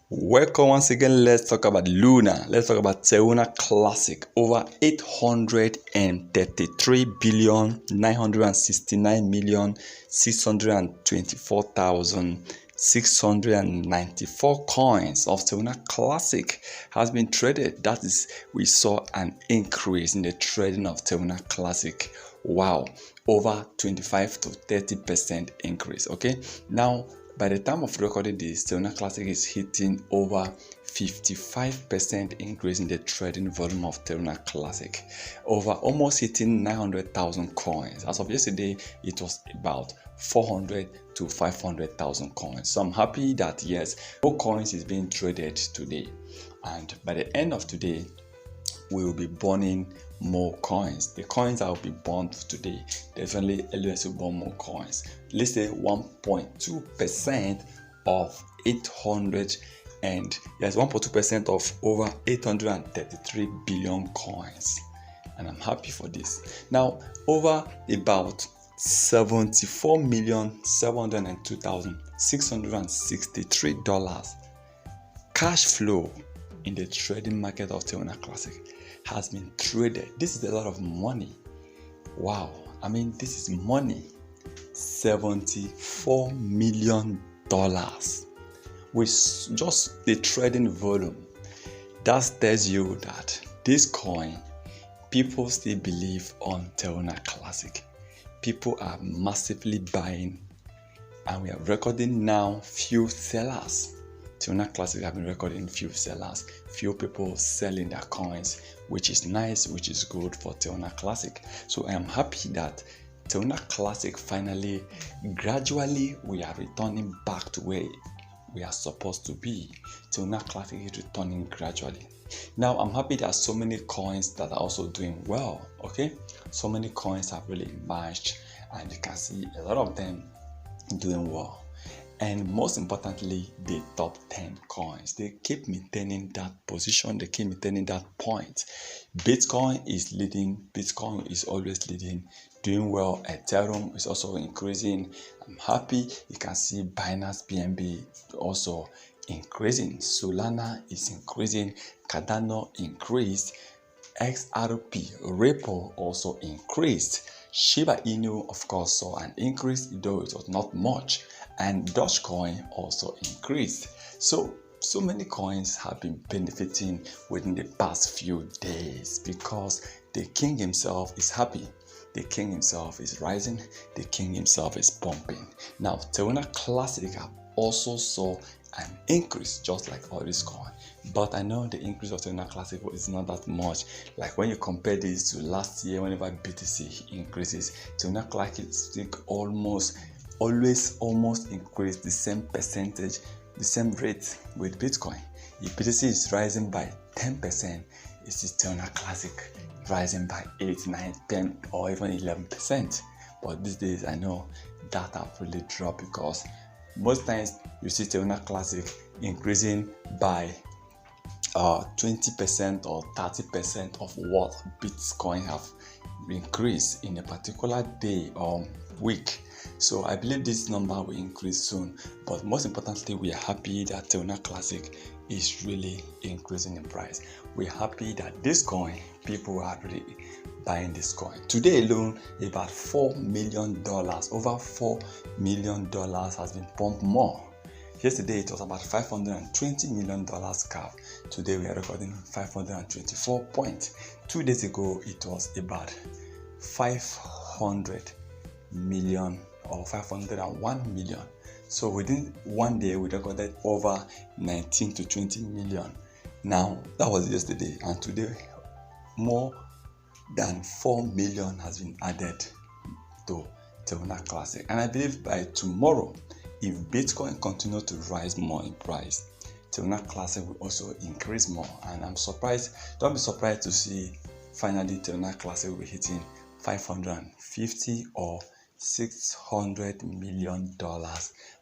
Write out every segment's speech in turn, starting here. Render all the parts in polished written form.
Welcome once again. Let's talk about Luna. Let's talk about Terra Classic. Over 833,969,624,694 coins of Terra Classic has been traded. That is, we saw an increase in the trading of Terra Classic. Wow, over 25 to 30% increase. Okay, now by the time of recording this, Terra Classic is hitting over 55% increase in the trading volume of Terra Classic, over almost hitting 900,000 coins. As of yesterday, it was about 400 to 500,000 coins. So I'm happy that yes, more coins is being traded today, and by the end of today, we will be burning more coins. The coins that will be burned today, definitely LUS will burn more coins. Let's say 1.2% of 800 and yes, 1.2% of over 833 billion coins. And I'm happy for this. Now, over about 74,702,663 cash flow in the trading market of Terra Classic has been traded. This is a lot of money. Wow, I mean, this is money. $74 million with just the trading volume. That tells you that this coin, people still believe on Terra Classic. People are massively buying, and we are recording now few sellers. Terra Classic have been recording few sellers, few people selling their coins, which is nice, which is good for Terra Classic. So I am happy that Terra Classic finally, gradually, we are returning back to where we are supposed to be. Terra Classic is returning gradually. Now I'm happy that so many coins that are also doing well. Okay, so many coins have really emerged, and you can see a lot of them doing well. And most importantly, the top 10 coins, they keep maintaining that position, they keep maintaining that point. Bitcoin is leading, Bitcoin is always leading, doing well. Ethereum is also increasing. I'm happy. You can see Binance BNB also increasing. Solana is increasing. Cardano increased. XRP Ripple also increased. Shiba Inu, of course, saw an increase, though it was not much. And Dogecoin also increased. So many coins have been benefiting within the past few days because the king himself is happy. The king himself is rising. The king himself is pumping. Now, Terra Classic also saw an increase, just like all this coin. But I know the increase of Terra Classic is not that much. Like when you compare this to last year, whenever BTC increases, Terra Classic almost increase the same percentage, the same rate with Bitcoin. If BTC is rising by 10%, it is Terra Classic rising by 8, 9, 10 or even 11%. But these days I know that have really dropped because most times you see Terra Classic increasing by 20% or 30% of what Bitcoin have increased in a particular day or week. So I believe this number will increase soon, but most importantly, we are happy that Terra Classic is really increasing in price. We're happy that this coin, people are really buying this coin. Today alone, about $4 million, over $4 million has been pumped more. Yesterday it was about $520 million cap. Today we are recording 524 points. 2 days ago it was about 500 million or 501 million. So within 1 day we recorded over 19 to 20 million. Now that was yesterday, and today more than 4 million has been added to Terra Classic. And I believe by tomorrow, if Bitcoin continues to rise more in price, Terra Classic will also increase more. And I'm surprised, don't be surprised to see finally Terra Classic will be hitting 550 or $600 million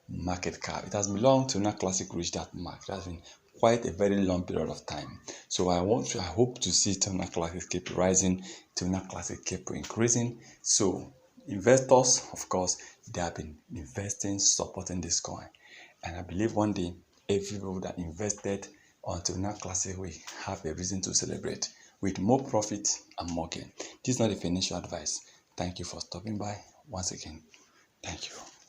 market cap. It has been long Terra Classic reach that mark. It has been quite a very long period of time. So I hope to see Terra Classic keep rising, Terra Classic keep increasing. So investors, of course, they have been investing, supporting this coin. And I believe one day every people that invested until now classic we have a reason to celebrate with more profit and more gain. This is not a financial advice. Thank you for stopping by once again. Thank you.